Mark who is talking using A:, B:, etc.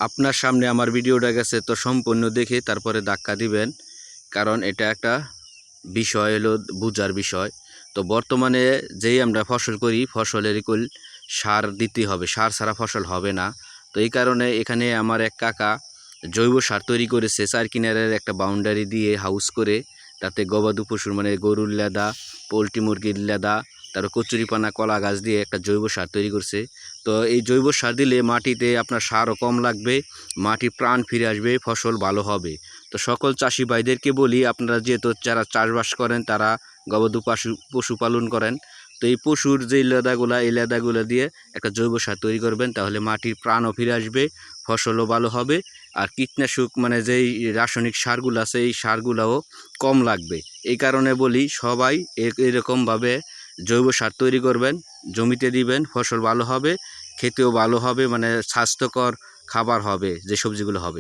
A: আপনার সামনে আমার ভিডিওটা গেছে তো সম্পূর্ণ দেখে তারপরে ধাক্কা দিবেন, কারণ এটা একটা বিষয় হলো বুঝার বিষয়। তো বর্তমানে যেই আমরা ফসল করি ফসলের কুল সার দিতে হবে, সার ছাড়া ফসল হবে না। তো এই কারণে এখানে আমার এক কাকা জৈব সার তৈরি করেছে, চার কিনারের একটা বাউন্ডারি দিয়ে হাউস করে, তাতে গবাদি পশুর মানে গরুর লেদা, পোলট্রি মুরগির লেদা, তারপর কচুরিপানা কলা গাছ দিয়ে একটা জৈব সার তৈরি করছে। তো এই জৈব সার দিলে মাটিতে আপনার সারও কম লাগবে, মাটির প্রাণ ফিরে আসবে, ফসল ভালো হবে। তো সকল চাষি ভাইদেরকে বলি, আপনারা যেহেতু যারা চাষবাস করেন তারা গবাদি পশুপালন করেন, তো এই পশুর যেই লেদাগুলা এই লেদাগুলো দিয়ে একটা জৈব সার তৈরি করবেন, তাহলে মাটির প্রাণও ফিরে আসবে, ফসলও ভালো হবে। আর কীটনাশক মানে যেই রাসায়নিক সারগুলো আছে এই সারগুলোও কম লাগবে। এই কারণে বলি সবাই এরকমভাবে জৈব সার তৈরি করবেন, জমিতে দিবেন, ফসল ভালো হবে, খেতেও ভালো হবে, মানে স্বাস্থ্যকর খাবার হবে যে সবজিগুলো হবে।